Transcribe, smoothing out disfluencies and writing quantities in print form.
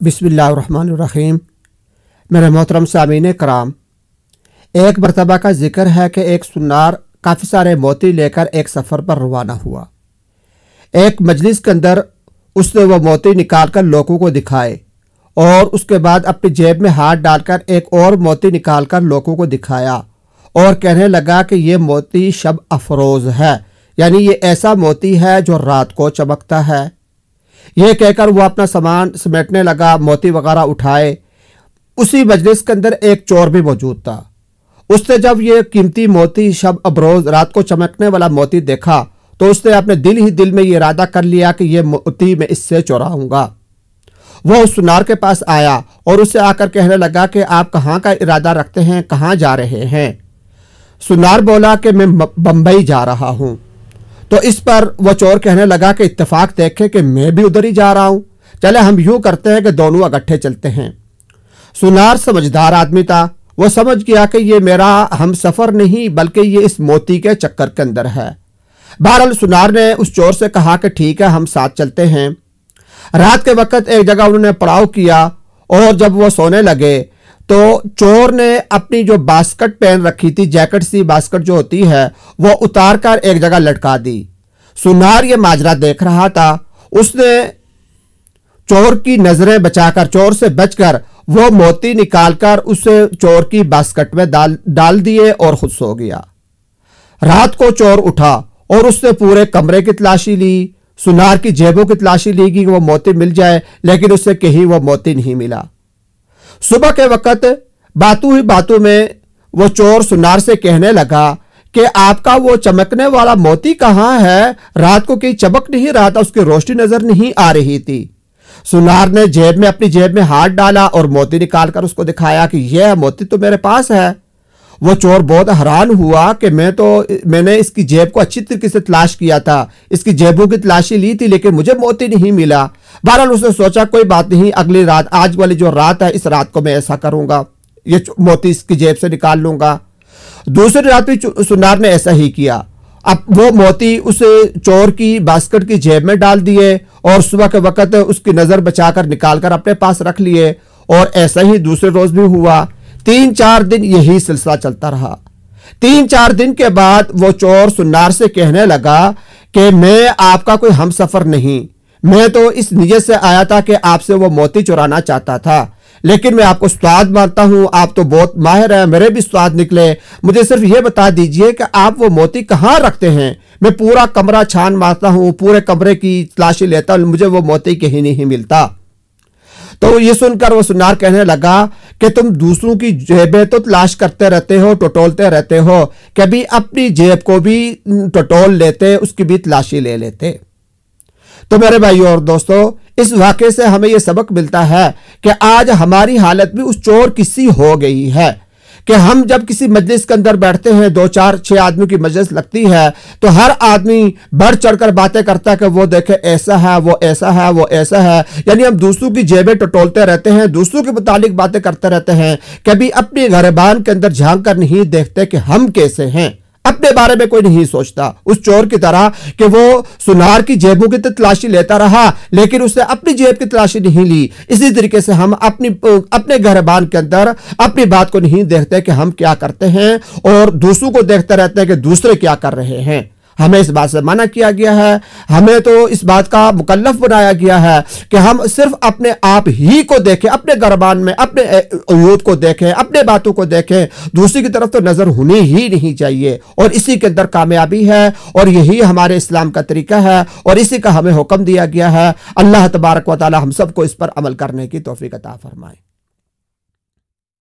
बिस्मिल्लाहिर्रहमानिर्रहीम। मेरे मोहतरम सामीन कराम, एक मरतबा का जिक्र है कि एक सुनार काफ़ी सारे मोती लेकर एक सफ़र पर रवाना हुआ। एक मजलिस के अंदर उसने वो मोती निकाल कर लोगों को दिखाए और उसके बाद अपनी जेब में हाथ डालकर एक और मोती निकाल कर लोगों को दिखाया और कहने लगा कि ये मोती शब अफरोज़ है, यानी ये ऐसा मोती है जो रात को चमकता है। ये कहकर वो अपना सामान समेटने लगा, मोती वगैरह उठाए। उसी मजलिस के अंदर एक चोर भी मौजूद था। उसने जब ये कीमती मोती शब अफरोज़ रात को चमकने वाला मोती देखा तो उसने अपने दिल ही दिल में ये इरादा कर लिया कि ये मोती मैं इससे चुराऊंगा। वो उस सुनार के पास आया और उससे आकर कहने लगा कि आप कहाँ का इरादा रखते हैं, कहाँ जा रहे हैं? सुनार बोला कि मैं बम्बई जा रहा हूँ। तो इस पर वो चोर कहने लगा कि इत्तेफाक देखे कि मैं भी उधर ही जा रहा हूँ, चले हम यूँ करते हैं कि दोनों इकट्ठे चलते हैं। सुनार समझदार आदमी था, वो समझ गया कि ये मेरा हम सफ़र नहीं बल्कि ये इस मोती के चक्कर के अंदर है। बहरहाल सुनार ने उस चोर से कहा कि ठीक है, हम साथ चलते हैं। रात के वक्त एक जगह उन्होंने पड़ाव किया और जब वो सोने लगे तो चोर ने अपनी जो बास्केट पहन रखी थी, जैकेट सी बास्केट जो होती है, वो उतार कर एक जगह लटका दी। सुनार ये माजरा देख रहा था। उसने चोर की नजरें बचाकर, चोर से बचकर वो मोती निकालकर उसे चोर की बास्केट में डाल दिए और खुद सो गया। रात को चोर उठा और उसने पूरे कमरे की तलाशी ली, सुनार की जेबों की तलाशी ली कि वो मोती मिल जाए, लेकिन उससे कहीं वो मोती नहीं मिला। सुबह के वक्त बातों ही बातों में वो चोर सुनार से कहने लगा कि आपका वो चमकने वाला मोती कहाँ है? रात को कहीं चमक नहीं रहा था, उसकी रोशनी नजर नहीं आ रही थी। सुनार ने अपनी जेब में हाथ डाला और मोती निकालकर उसको दिखाया कि यह मोती तो मेरे पास है। वो चोर बहुत हैरान हुआ कि मैंने इसकी जेब को अच्छी तरीके से तलाश किया था, इसकी जेबों की तलाशी ली थी, लेकिन मुझे मोती नहीं मिला। बहरहाल उसने सोचा कोई बात नहीं, अगली रात, आज वाली जो रात है, इस रात को मैं ऐसा करूंगा, ये मोती इसकी जेब से निकाल लूंगा। दूसरी रात भी सुनार ने ऐसा ही किया। अब वो मोती उस चोर की बास्केट की जेब में डाल दिए और सुबह के वक्त उसकी नजर बचाकर निकालकर अपने पास रख लिए। और ऐसा ही दूसरे रोज भी हुआ। 3-4 दिन यही सिलसिला चलता रहा। 3-4 दिन के बाद वो चोर सुनार से कहने लगा कि मैं आपका कोई हमसफर नहीं, मैं तो इस नीयत से आया था कि आपसे वो मोती चुराना चाहता था, लेकिन मैं आपको उस्ताद मानता हूं, आप तो बहुत माहिर हैं, मेरे भी उस्ताद निकले। मुझे सिर्फ ये बता दीजिए कि आप वो मोती कहाँ रखते हैं। मैं पूरा कमरा छान मारता हूं, पूरे कमरे की तलाशी लेता हूं, मुझे वो मोती कहीं नहीं मिलता। तो ये सुनकर वो सुनार कहने लगा कि तुम दूसरों की जेबें तो तलाश करते रहते हो, टटोलते रहते हो, कभी अपनी जेब को भी टटोल लेते, उसकी भी तलाशी ले लेते। तो मेरे भाइयों और दोस्तों, इस वाक़े से हमें यह सबक मिलता है कि आज हमारी हालत भी उस चोर की सी हो गई है कि हम जब किसी मजलिस के अंदर बैठते हैं, 2-4-6 आदमियों की मजलिस लगती है, तो हर आदमी बढ़ चढ़कर बातें करता है कि वो देखे ऐसा है, वो ऐसा है, वो ऐसा है। यानी हम दूसरों की जेबें टटोलते रहते हैं, दूसरों के मुतालिक बातें करते रहते हैं, कभी अपने गिरबान के अंदर झांक कर नहीं देखते कि हम कैसे हैं। अपने बारे में कोई नहीं सोचता। उस चोर की तरह कि वो सुनार की जेबों की तलाशी लेता रहा, लेकिन उसने अपनी जेब की तलाशी नहीं ली। इसी तरीके से हम अपने गहरबान के अंदर अपनी बात को नहीं देखते कि हम क्या करते हैं और दूसरों को देखते रहते हैं कि दूसरे क्या कर रहे हैं। हमें इस बात से मना किया गया है, हमें तो इस बात का मुकल्लफ बनाया गया है कि हम सिर्फ अपने आप ही को देखें, अपने गरबान में अपने अयूद को देखें, अपने बातों को देखें, दूसरी की तरफ तो नजर होनी ही नहीं चाहिए। और इसी के अंदर कामयाबी है और यही हमारे इस्लाम का तरीका है और इसी का हमें हुक्म दिया गया है। अल्लाह तबारक व तआला हम सबको इस पर अमल करने की तौफीक अता फरमाए।